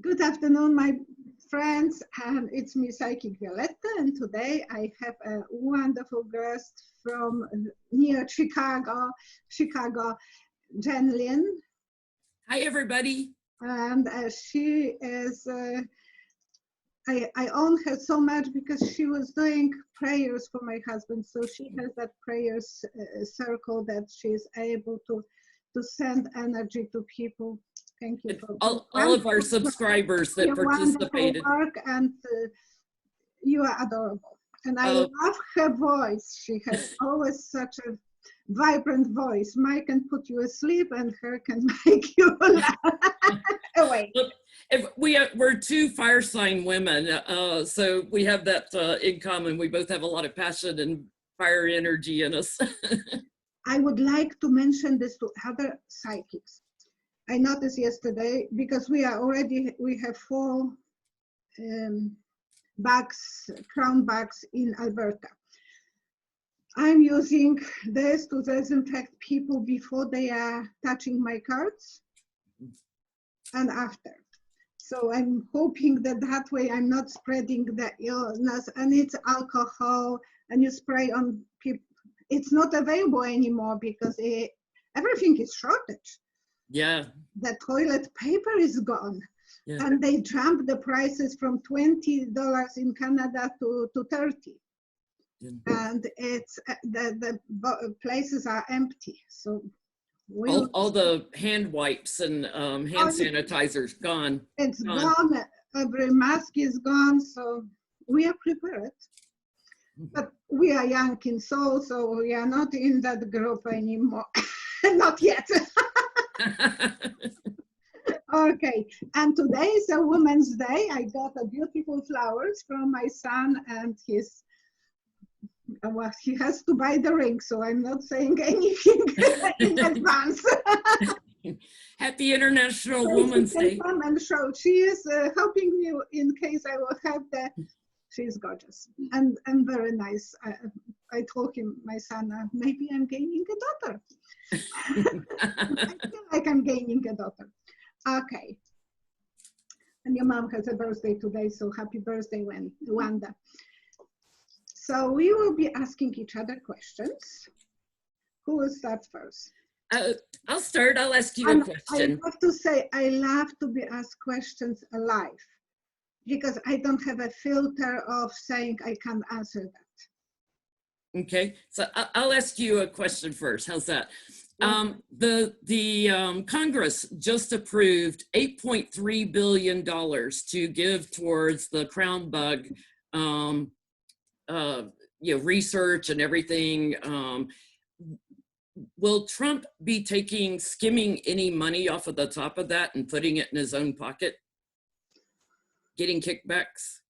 Good afternoon, my friends. It's me, Psychic Violetta, and today I have a wonderful guest from near Chicago, Jenn, Lynn. Hi, everybody. And she is, I own her so much because she was doing prayers for my husband. So she has that prayers circle that she's able to send energy to people. Thank you for all of our subscribers that participated. Work, and you are adorable. And I love her voice. She has always such a vibrant voice. Mine can put you asleep, and her can make you laugh. Away. Look, we're two fire sign women, so we have that in common. We both have a lot of passion and fire energy in us. I would like to mention this to other psychics. I noticed yesterday, because we have 4 crown bags in Alberta. I'm using this to disinfect people before they are touching my cards and after. So I'm hoping that way I'm not spreading the illness, and it's alcohol, and you spray on people. It's not available anymore because everything is shortage. Yeah. The toilet paper is gone. Yeah. And they jumped the prices from $20 in Canada to $30. Yeah. And it's the places are empty. So all the hand wipes and hand sanitizers gone. It's gone. Every mask is gone. So we are prepared. But we are young in soul, so we are not in that group anymore. Not yet. Okay, and today is a Women's Day. I got a beautiful flowers from my son, and he has to buy the ring, so I'm not saying anything in advance. Happy International Women's Day. Come and show. She is helping me in case I will have the. She's gorgeous and very nice. I told him, my son, maybe I'm gaining a daughter. I feel like I'm gaining a daughter. Okay. And your mom has a birthday today, so happy birthday, Wanda. So we will be asking each other questions. Who will start first? I'll start. I'll ask you a question. I have to say, I love to be asked questions live, because I don't have a filter of saying I can't answer that. Okay, so I'll ask you a question first. How's that? The Congress just approved $8.3 billion to give towards the crown bug, research and everything. Will Trump be skimming any money off of the top of that and putting it in his own pocket? Getting kickbacks?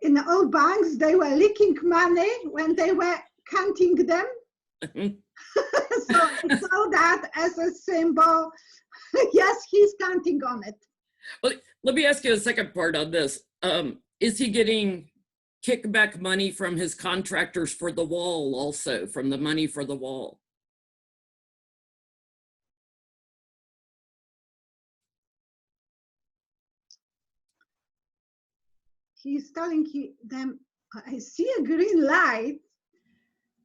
In the old banks, they were leaking money when they were counting them. So I saw that as a symbol. Yes, he's counting on it. Well, let me ask you a second part on this. Is he getting kickback money from his contractors for the wall also, from the money for the wall? He's telling them, I see a green light,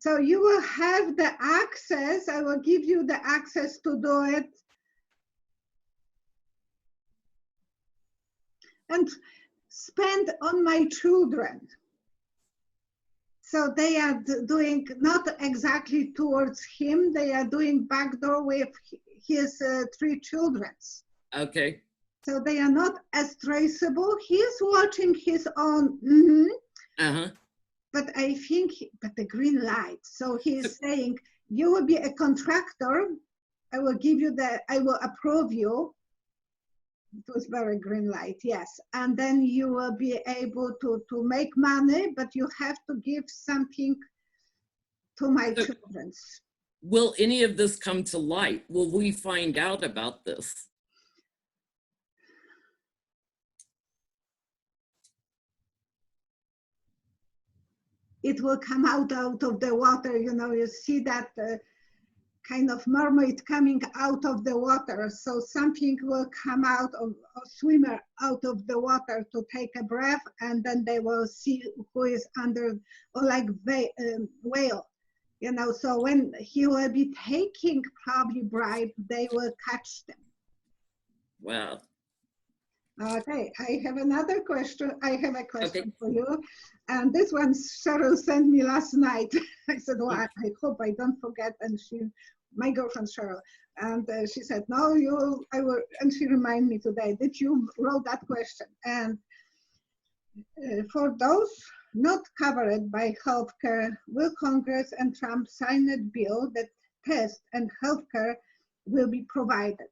so you will have the access. I will give you the access to do it. And spend on my children. So they are doing not exactly towards him, they are doing backdoor with his 3 children. Okay. So they are not as traceable. He's watching his own. But I think, but the green light. So he's saying, you will be a contractor. I will give you I will approve you. It was very green light, yes. And then you will be able to make money, but you have to give something to my children. Will any of this come to light? Will we find out about this? It will come out of the water, you see that kind of mermaid coming out of the water. So something will come out of a swimmer out of the water to take a breath, and then they will see who is under, or like whale, you know. So when he will be taking probably bribe, they will catch them. Wow. Okay, I have another question. I have a question Okay. for you. And this one Cheryl sent me last night. I said, well, I hope I don't forget. And my girlfriend Cheryl, and she said, no, I will, and she reminded me today that you wrote that question. And for those not covered by healthcare, will Congress and Trump sign a bill that tests and healthcare will be provided?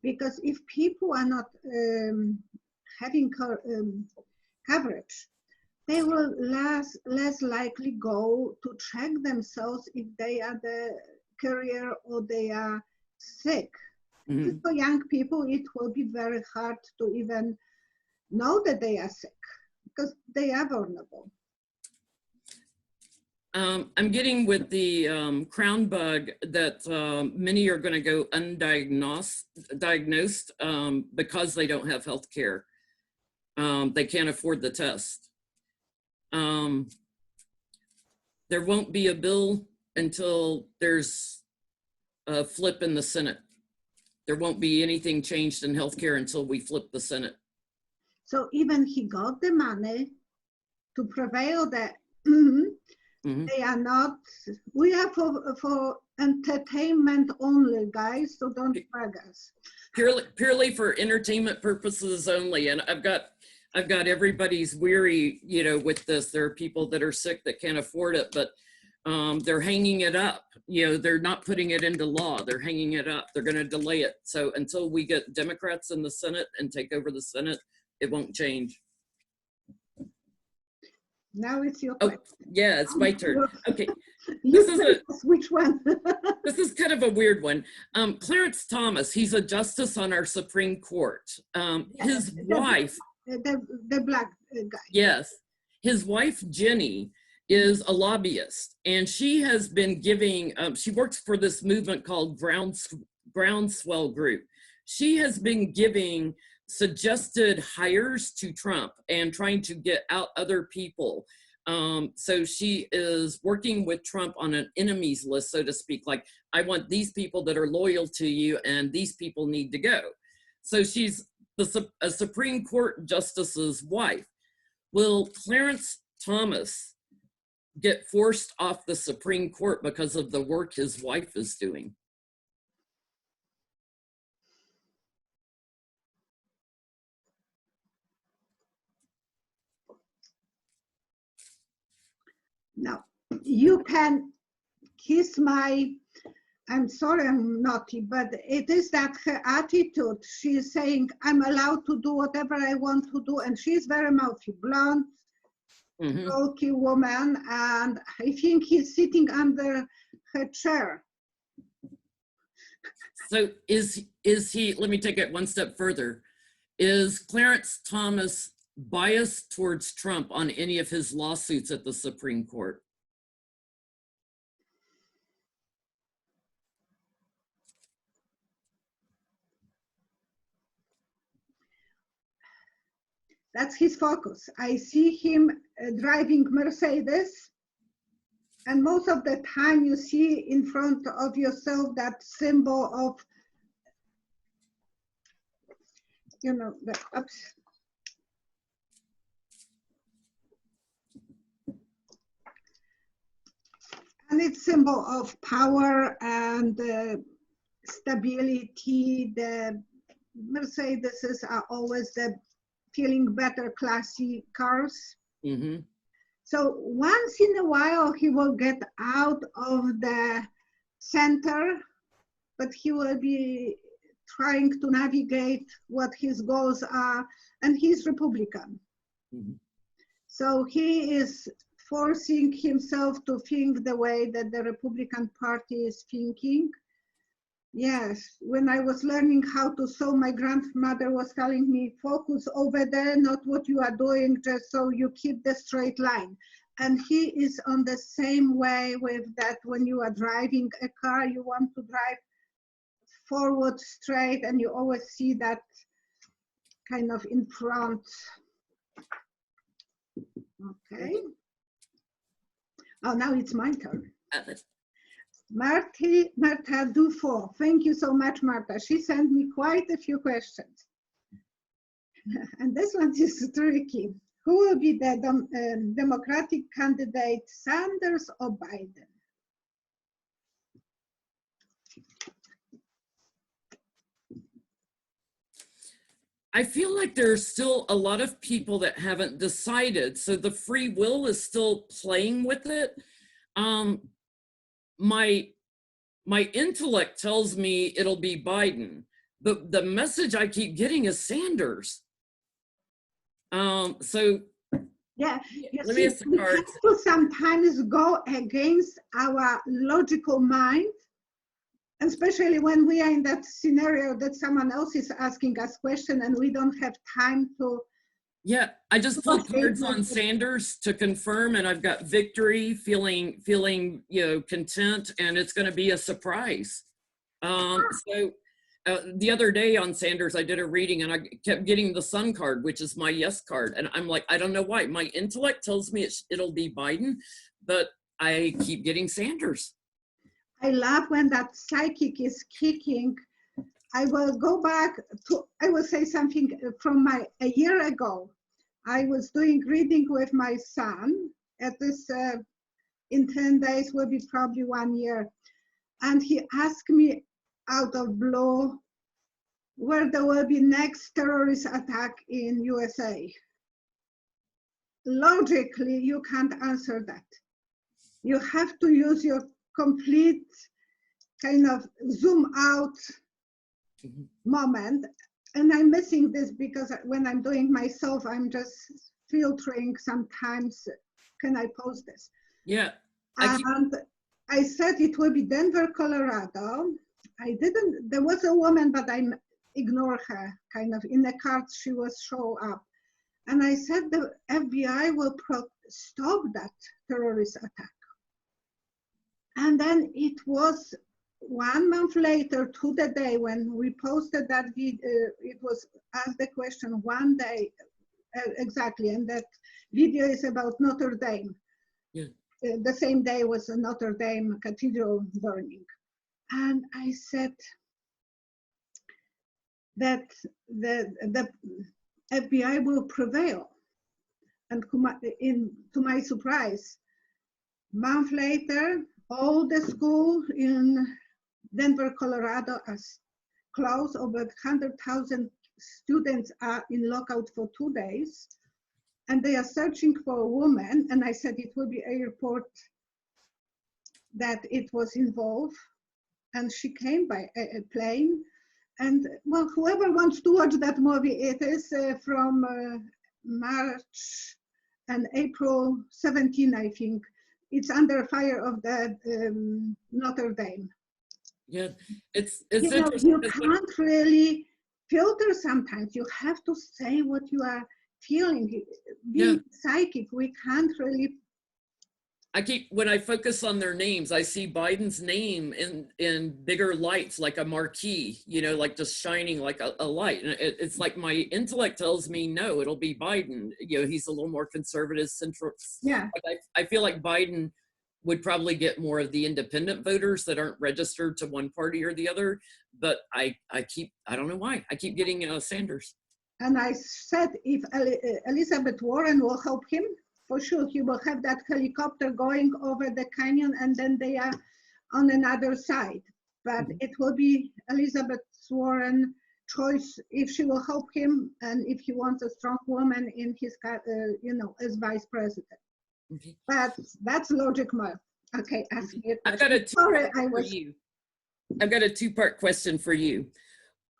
Because if people are not having coverage, they will less likely go to check themselves if they are the carrier or they are sick. Mm-hmm. For young people, it will be very hard to even know that they are sick because they are vulnerable. I'm getting with the crown bug that many are going to go diagnosed because they don't have health care. They can't afford the test. There won't be a bill until there's a flip in the Senate. There won't be anything changed in healthcare until we flip the Senate. So even he got the money to prevail that. They are not, we are for entertainment only, guys, so don't drag us. Purely for entertainment purposes only. And I've got everybody's weary, you know, with this. There are people that are sick that can't afford it, but they're hanging it up. You know, they're not putting it into law. They're hanging it up. They're going to delay it. So until we get Democrats in the Senate and take over the Senate, it won't change. Now it's your question. Yeah, it's my turn. Okay. Which one? This is kind of a weird one. Clarence Thomas, he's a justice on our Supreme Court. His wife. The black guy. Yes. His wife, Jenny, is a lobbyist, and she has been giving, she works for this movement called Groundswell Group. She has been giving suggested hires to Trump and trying to get out other people. So she is working with Trump on an enemies list, so to speak, like, I want these people that are loyal to you and these people need to go. So she's a Supreme Court justice's wife. Will Clarence Thomas get forced off the Supreme Court because of the work his wife is doing? No, you can kiss my, I'm sorry I'm naughty, but it is that her attitude. She's saying, I'm allowed to do whatever I want to do. And she's very mouthy, blonde, bulky woman. And I think he's sitting under her chair. So is he, let me take it one step further. Is Clarence Thomas biased towards Trump on any of his lawsuits at the Supreme Court? That's his focus. I see him driving Mercedes, and most of the time you see in front of yourself that symbol of, you know, the ups. And it's symbol of power and stability. The Mercedeses are always the feeling better, classy cars. So once in a while, he will get out of the center, but he will be trying to navigate what his goals are, and he's Republican. So he is forcing himself to think the way that the Republican Party is thinking. Yes, when I was learning how to sew, my grandmother was telling me, focus over there, not what you are doing, just so you keep the straight line. And he is on the same way with that. When you are driving a car, you want to drive forward straight, and you always see that kind of in front. Okay. Oh, now it's my turn. Marta Dufour. Thank you so much, Marta. She sent me quite a few questions. And this one is tricky. Who will be the Democratic candidate, Sanders or Biden? I feel like there's still a lot of people that haven't decided. So the free will is still playing with it. My intellect tells me it'll be Biden, but the message I keep getting is Sanders. So yeah, let me ask the cards. We have to sometimes go against our logical mind, especially when we are in that scenario that someone else is asking us question and we don't have time to. Yeah, I just pulled cards on Sanders to confirm, and I've got victory, feeling content, and it's going to be a surprise. The other day on Sanders, I did a reading and I kept getting the sun card, which is my yes card. And I'm like, I don't know why. My intellect tells me it'll be Biden, but I keep getting Sanders. I love when that psychic is kicking. I will go back to, I will say something from a year ago. I was doing reading with my son at this, in 10 days will be probably 1 year. And he asked me out of blue where there will be next terrorist attack in USA. Logically, you can't answer that. You have to use your complete kind of zoom out moment. And I'm missing this because when I'm doing myself, I'm just filtering sometimes, can I post this? Yeah. And I said it will be Denver, Colorado. I didn't, there was a woman, but I ignored her, kind of in the cards she was show up. And I said the FBI will stop that terrorist attack. And then it was 1 month later to the day when we posted that video, it was asked the question 1 day, exactly, and that video is about Notre Dame. Yeah. The same day was a Notre Dame cathedral burning. And I said that the FBI will prevail. And to my surprise, a month later, all the schools in Denver, Colorado are closed. Over 100,000 students are in lockout for 2 days. And they are searching for a woman. And I said it will be a report that it was involved. And she came by a plane. And well, whoever wants to watch that movie, it is from March and April 17, I think. It's under fire of the Notre Dame. Yeah, it's interesting. You can't really filter sometimes. You have to say what you are feeling. Being psychic, we can't really. When I focus on their names, I see Biden's name in bigger lights, like a marquee, like just shining like a light. And it's like my intellect tells me, no, it'll be Biden. He's a little more conservative, central. Yeah. I feel like Biden would probably get more of the independent voters that aren't registered to one party or the other. But I don't know why, I keep getting Sanders. And I said, if Elizabeth Warren will help him, for sure, he will have that helicopter going over the canyon and then they are on another side. But it will be Elizabeth Warren choice if she will help him and if he wants a strong woman in his, as vice president. Okay. But that's logic, Mark. Okay, ask me. I've got a two-part question for you.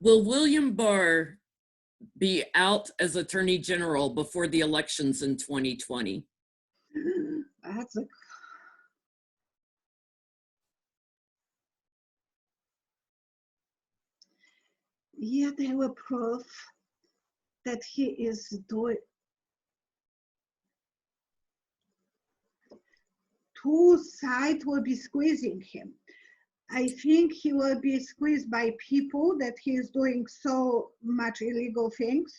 Will William Barr be out as Attorney General before the elections in 2020? That's a... Yeah, they were proof that he is doing. two sides will be squeezing him. I think he will be squeezed by people that he is doing so much illegal things.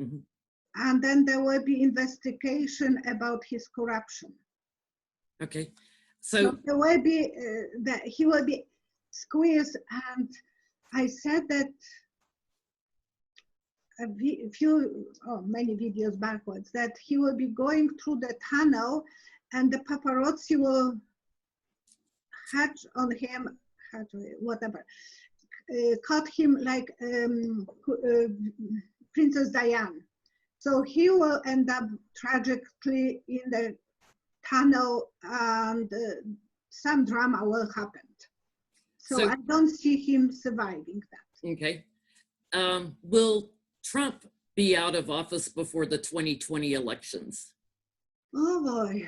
Mm-hmm. And then there will be investigation about his corruption. Okay. So there will be, that he will be squeezed. And I said that many videos backwards, that he will be going through the tunnel and the paparazzi will hatch on him, whatever, caught him like Princess Diane. So he will end up tragically in the tunnel and some drama will happen. So I don't see him surviving that. Okay. Will Trump be out of office before the 2020 elections? Oh boy.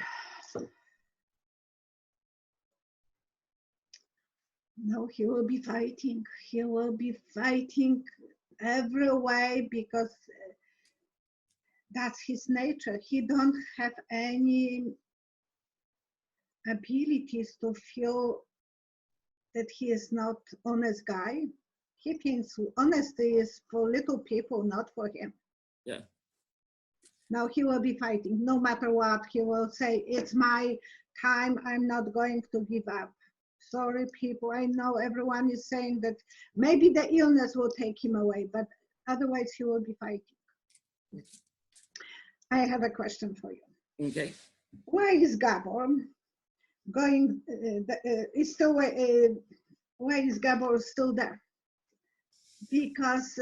No, he will be fighting. He will be fighting every way because that's his nature. He don't have any abilities to feel that he is not honest guy. He thinks honesty is for little people, not for him. Yeah. Now he will be fighting no matter what. He will say, it's my time. I'm not going to give up. Sorry, people. I know everyone is saying that maybe the illness will take him away, but otherwise he will be fighting. I have a question for you. Okay. Why is Gabor going, why is Gabor still there? Because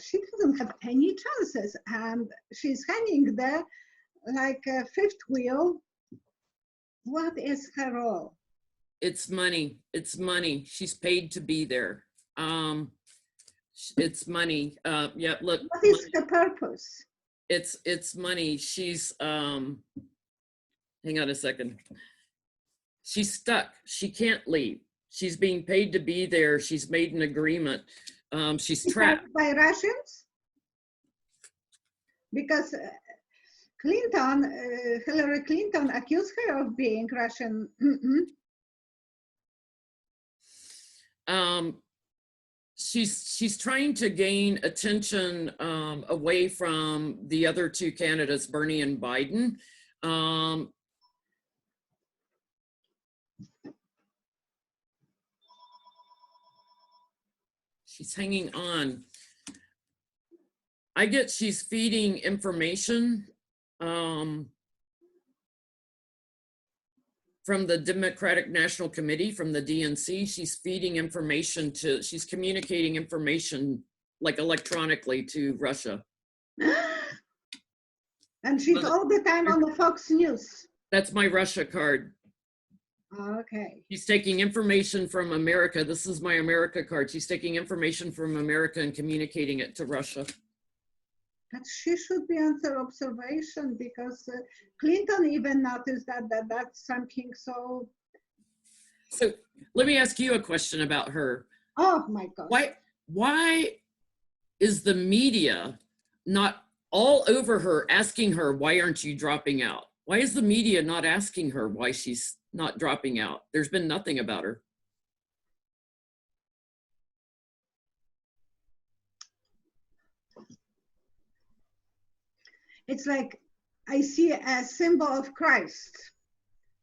she doesn't have any chances and she's hanging there like a fifth wheel. What is her role? It's money. It's money. She's paid to be there. It's money. Yeah, look. What is the purpose? It's money. She's hang on a second. She's stuck. She can't leave. She's being paid to be there. She's made an agreement. She's trapped by Russians. Because Hillary Clinton accused her of being Russian. She's trying to gain attention away from the other two candidates, Bernie and Biden. She's hanging on. I get she's feeding information from the Democratic National Committee, from the DNC. She's feeding information she's communicating information like electronically to Russia. And she's all the time on the Fox News. That's my Russia card. Okay. She's taking information from America. This is my America card. She's taking information from America and communicating it to Russia. But she should be under observation because Clinton even noticed that that's something so. So let me ask you a question about her. Oh my God. Why is the media not all over her asking her, why aren't you dropping out? Why is the media not asking her why she's not dropping out? There's been nothing about her. It's like I see a symbol of Christ.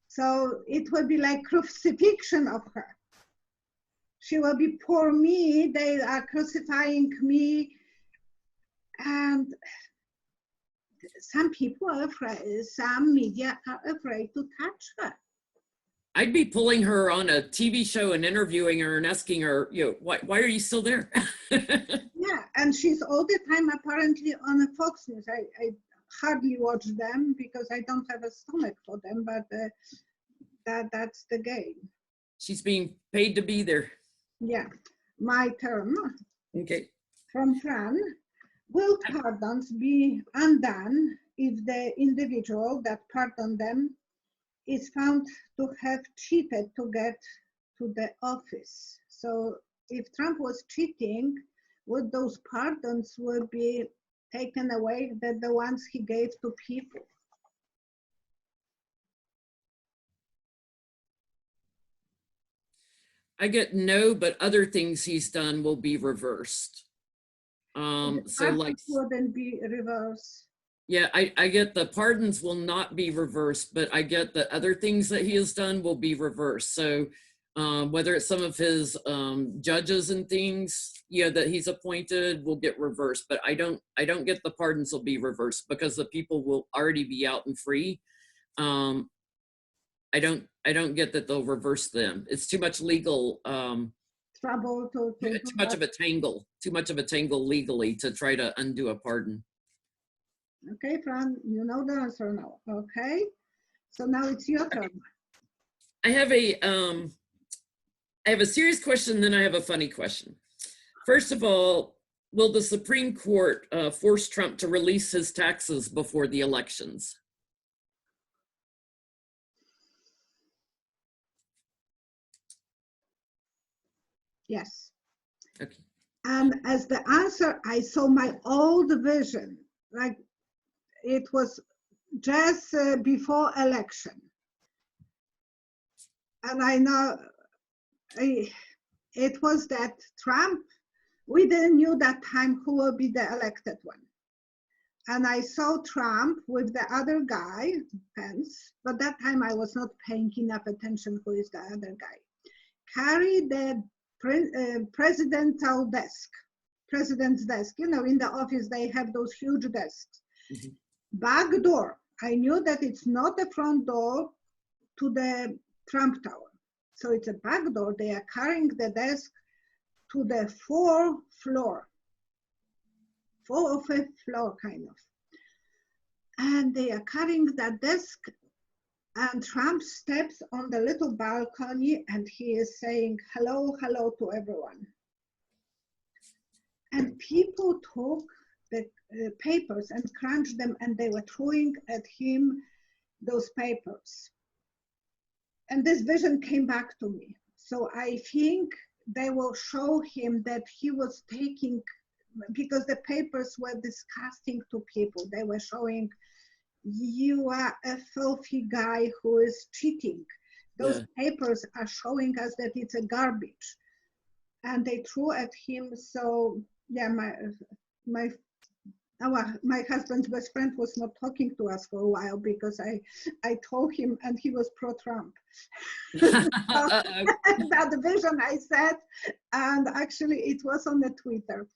So it will be like crucifixion of her. She will be poor me, they are crucifying me. And some people are afraid, some media are afraid to touch her. I'd be pulling her on a TV show and interviewing her and asking her, why are you still there? Yeah, and she's all the time apparently on a Fox News. I hardly watch them because I don't have a stomach for them, but that's the game. She's being paid to be there. Yeah, my turn. Okay. From Fran, will pardons be undone if the individual that pardoned them is found to have cheated to get to the office? So if Trump was cheating, would those pardons will be taken away than the ones he gave to people? I get no, but other things he's done will be reversed. So like, wouldn't be reversed. yeah, I get the pardons will not be reversed, but I get the other things that he has done will be reversed. So whether it's some of his judges and things, you know, that he's appointed will get reversed, but I don't get the pardons will be reversed because the people will already be out and free. I don't get that they'll reverse them. It's too much legal trouble to too much of a tangle legally to try to undo a pardon. Okay, Fran, you know the answer now. Okay, so now it's your turn. I have a serious question, then I have a funny question. First of all, will the Supreme Court force Trump to release his taxes before the elections? Yes. Okay. And as the answer, I saw my old vision, like it was just before election. And I know it was that Trump, we didn't knew that time who will be the elected one. And I saw Trump with the other guy, Pence, but that time I was not paying enough attention who is the other guy, carry the president's desk. You know, in the office, they have those huge desks. Mm-hmm. Back door. I knew that it's not the front door to the Trump Tower. So it's a back door. They are carrying the desk to the fourth floor or fifth floor, kind of. And they are carrying that desk, and Trump steps on the little balcony and he is saying, hello, hello to everyone. And people took the papers and crunched them, and they were throwing at him those papers. And this vision came back to me. So I think they will show him that he was taking, because the papers were disgusting to people. They were showing, you are a filthy guy who is cheating. Those papers are showing us that it's a garbage. And they threw at him. So yeah, my husband's best friend was not talking to us for a while because I told him, and he was pro-Trump. That vision I said, and actually it was on the Twitter.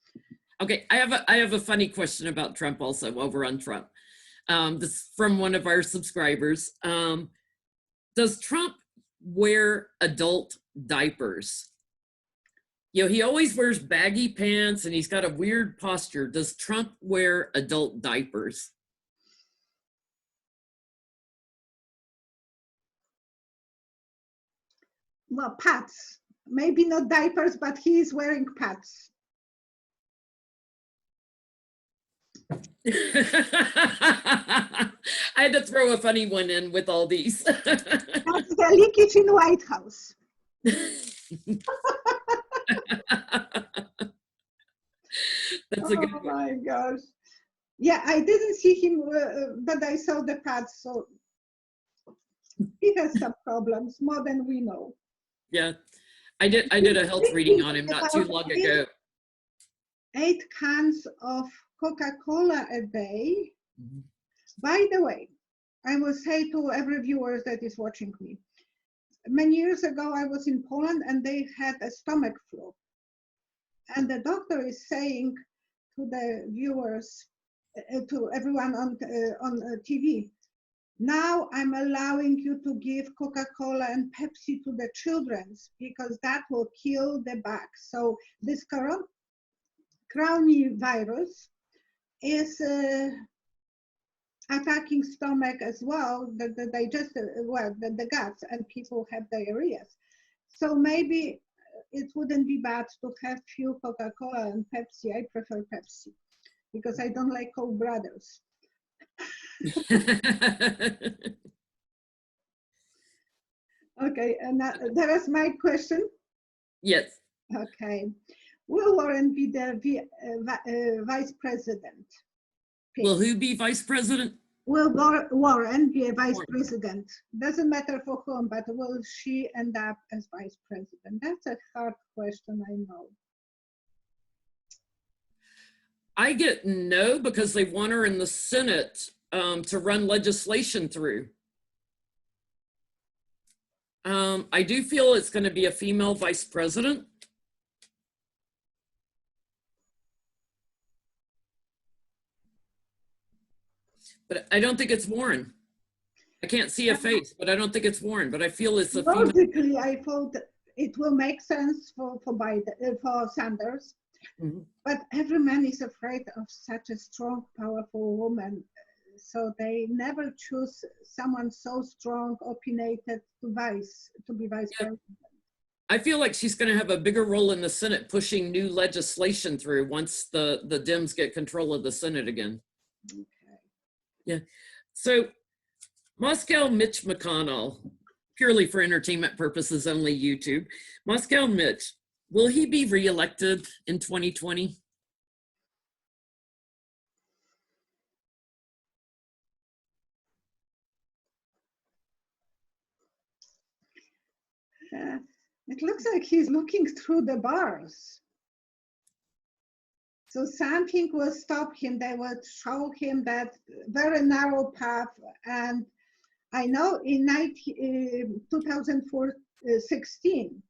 Okay, I have a funny question about Trump also, over on Trump. This is from one of our subscribers. Does Trump wear adult diapers? You know, he always wears baggy pants and he's got a weird posture. Does Trump wear adult diapers? Well, pads. Maybe not diapers, but he is wearing pads. I had to throw a funny one in with all these. That's the leakage in White House. That's a good one. Oh my gosh. Yeah, I didn't see him, but I saw the pads, so he has some problems, more than we know. Yeah, I did a health reading on him not too long ago. 8 cans of Coca-Cola a day. Mm-hmm. By the way, I will say to every viewer that is watching me, many years ago I was in Poland and they had a stomach flu. And the doctor is saying to the viewers, to everyone on TV, now I'm allowing you to give Coca-Cola and Pepsi to the children because that will kill the bug. So this coronavirus is attacking stomach as well, the digestive, well, the guts, and people have diarrhea. So maybe it wouldn't be bad to have few Coca-Cola and Pepsi. I prefer Pepsi because I don't like Coke Brothers. Okay, and that is my question. Yes. Okay. Will Warren be the vice president? Will who be vice president? Will Warren be a vice Warren. president? Doesn't matter for whom, but will she end up as vice president? That's a hard question, I know. I get no, because they want her in the Senate to run legislation through. I do feel it's going to be a female vice president. But I don't think it's Warren. I can't see a face, but I don't think it's Warren. But I feel it's a female. Logically, I thought it will make sense for Biden, for Sanders. Mm-hmm. But every man is afraid of such a strong, powerful woman. So they never choose someone so strong, opinionated to be vice president. I feel like she's going to have a bigger role in the Senate pushing new legislation through once the Dems get control of the Senate again. Okay. Yeah. So Moscow Mitch McConnell, purely for entertainment purposes, only YouTube. Moscow Mitch, will he be reelected in 2020? It looks like he's looking through the bars. So something will stop him. They will show him that very narrow path. And I know in 2016,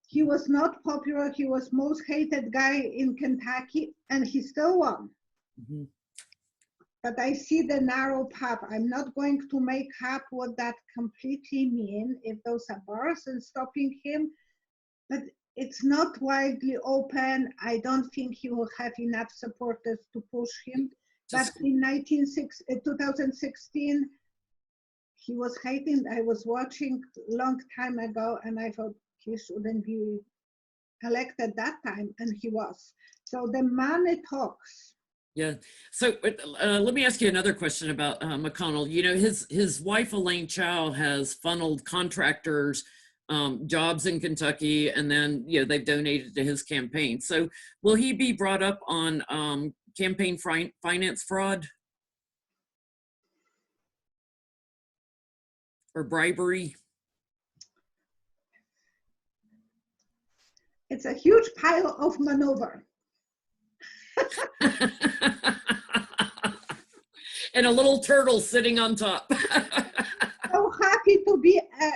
he was not popular. He was most hated guy in Kentucky, and he still won. Mm-hmm. But I see the narrow path. I'm not going to make up what that completely mean, if those are bars and stopping him, but it's not widely open. I don't think he will have enough supporters to push him. But in 2016, he was hating. I was watching a long time ago, and I thought he shouldn't be elected that time, and he was. So the money talks. Yeah. So let me ask you another question about McConnell. You know, his wife, Elaine Chao, has funneled contractors jobs in Kentucky, and then, you know, they've donated to his campaign. So will he be brought up on campaign finance fraud or bribery? It's a huge pile of maneuver. And a little turtle sitting on top. So happy to be a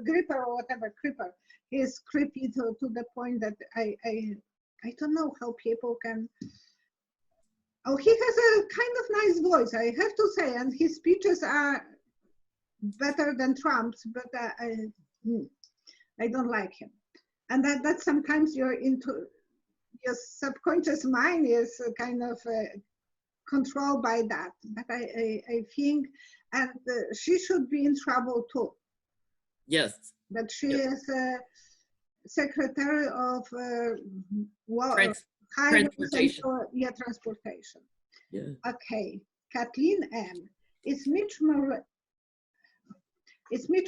gripper or whatever, creeper. He's creepy to the point that I don't know how people can. Oh, he has a kind of nice voice, I have to say, and his speeches are better than Trump's, but I don't like him. And that sometimes you're into, your subconscious mind is kind of controlled by that. But I think, and she should be in trouble too. Yes. That she is Secretary of Transportation. Transportation. Yeah. Okay, Kathleen M. Is Mitch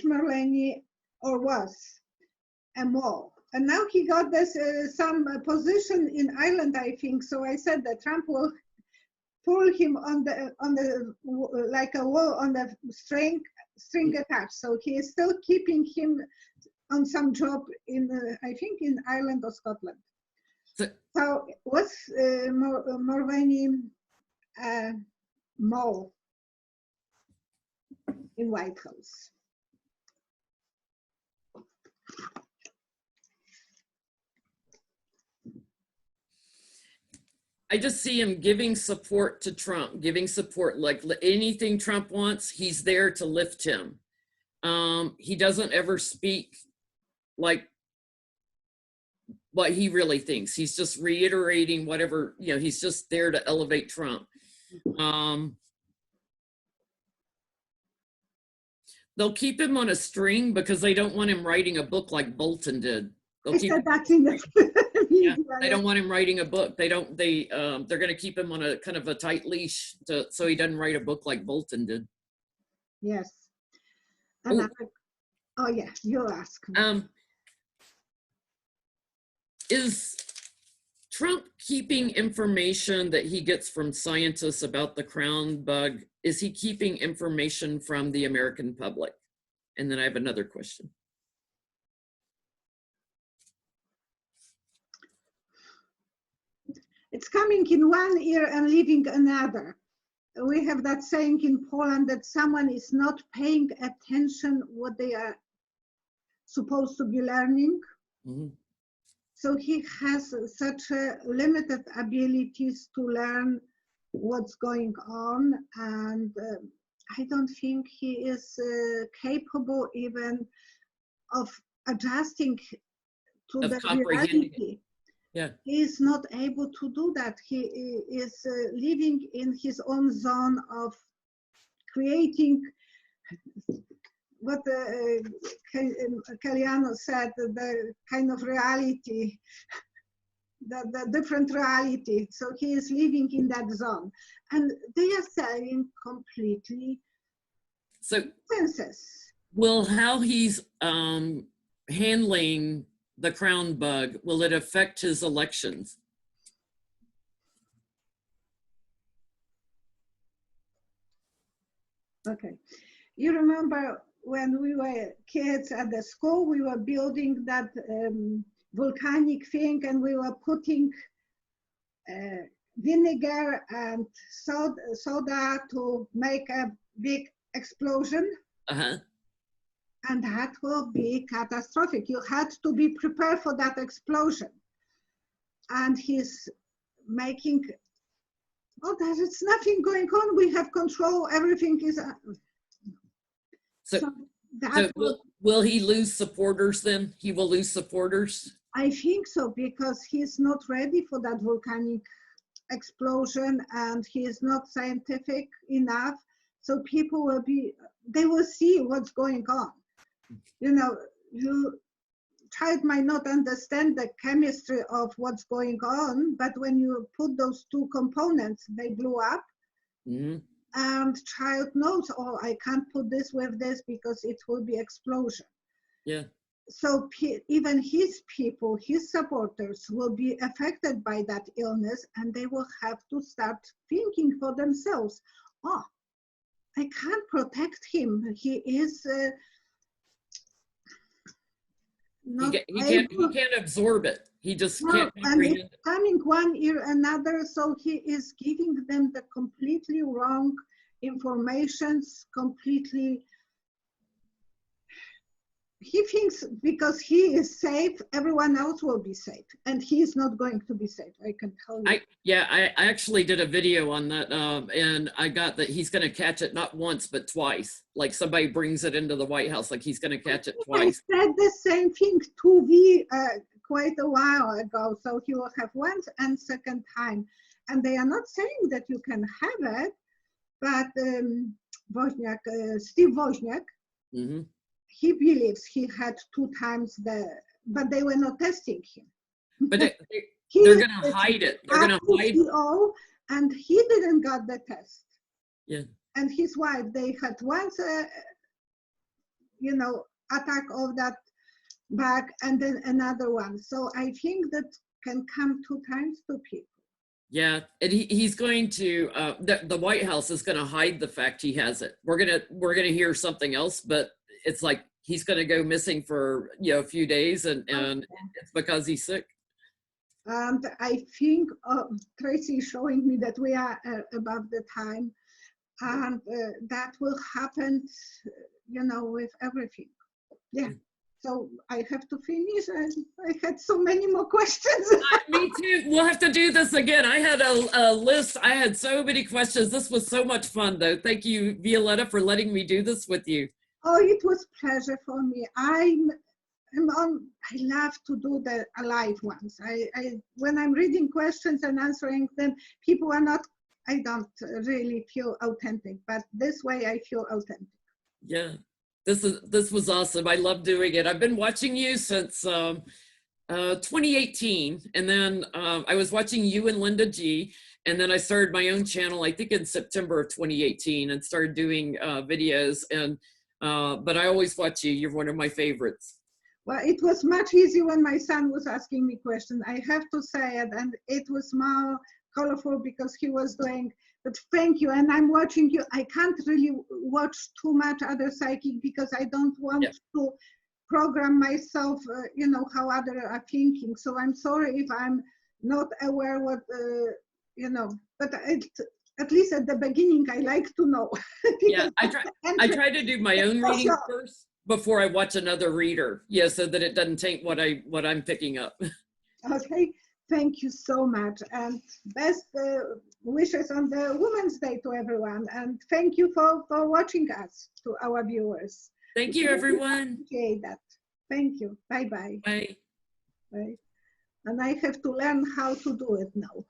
Mulvaney, or was a mole? And now he got this some position in Ireland, I think. So I said that Trump will pull him on the like a wall on the string attached. So he is still keeping him on some job in I think in Ireland or Scotland. So what's Mulvaney mole in White House? I just see him giving support to Trump, giving support, like anything Trump wants, he's there to lift him. He doesn't ever speak like what he really thinks. He's just reiterating whatever, you know, he's just there to elevate Trump. They'll keep him on a string because they don't want him writing a book like Bolton did. They'll keep him, yeah, they don't want him writing a book. They're going to keep him on a kind of a tight leash so he doesn't write a book like Bolton did. Yes. And oh yeah, you ask me. Is Trump keeping information that he gets from scientists about the crown bug? Is he keeping information from the American public? And then I have another question. It's coming in one ear and leaving another. We have that saying in Poland that someone is not paying attention what they are supposed to be learning. Mm-hmm. So he has such limited abilities to learn what's going on, and I don't think he is capable even of adjusting to the reality. Yeah. He is not able to do that. He is living in his own zone of creating what Caliano said, the kind of reality, the different reality. So he is living in that zone. And they are saying completely senses. Well, how he's handling the crown bug, will it affect his elections? Okay. You remember when we were kids at the school, we were building that volcanic thing, and we were putting vinegar and soda to make a big explosion. Uh-huh. And that will be catastrophic. You had to be prepared for that explosion. And he's making, oh, there's nothing going on. We have control. Everything is. So will he lose supporters then? He will lose supporters? I think so, because he's not ready for that volcanic explosion, and he is not scientific enough. So people will they will see what's going on. You know, child might not understand the chemistry of what's going on, but when you put those two components, they blew up. Mm-hmm. And child knows, oh, I can't put this with this because it will be explosion. Yeah. So even his people, his supporters will be affected by that illness, and they will have to start thinking for themselves, oh, I can't protect him. He is he can't absorb it. He just can't comprehend it. Coming one ear another, so he is giving them the completely wrong informations, completely. He thinks because he is safe, everyone else will be safe, and he is not going to be safe. I can tell you. I actually did a video on that, and I got that he's going to catch it not once but twice. Like somebody brings it into the White House, like he's going to catch it twice. I said the same thing to V quite a while ago. So he will have once and second time, and they are not saying that you can have it, but Steve Wozniak. Mm-hmm. He believes he had 2 times but they were not testing him. But they're going to hide it. They're going to hide it. And he didn't got the test. Yeah. And his wife, they had once, attack of that bug, and then another one. So I think that can come 2 times to people. Yeah, and he's going to the White House is going to hide the fact he has it. We're gonna hear something else, but it's like he's going to go missing for a few days, and it's because he's sick. And I think Tracy is showing me that we are above the time, and that will happen, with everything. Yeah. So I have to finish. I had so many more questions. Me too. We'll have to do this again. I had a list. I had so many questions. This was so much fun, though. Thank you, Violetta, for letting me do this with you. Oh, it was a pleasure for me. I love to do the live ones. When I'm reading questions and answering them, people are not, I don't really feel authentic, but this way I feel authentic. Yeah. This was awesome. I love doing it. I've been watching you since 2018, and then I was watching you and Linda G, and then I started my own channel, I think in September of 2018, and started doing videos. And but I always watch you. You're one of my favorites. Well, it was much easier when my son was asking me questions. I have to say it, and it was more colorful because he was doing. But thank you, and I'm watching you. I can't really watch too much other psychic because I don't want to program myself. You know how others are thinking. So I'm sorry if I'm not aware what you know. But at least at the beginning, I like to know. Yeah, I try to do my own reading first before I watch another reader. Yeah, so that it doesn't taint what I'm picking up. Okay, thank you so much, and best wishes on the Women's Day to everyone. And thank you for watching us, to our viewers. Thank you, everyone. Appreciate that. Thank you. Bye bye. Bye. Bye. And I have to learn how to do it now.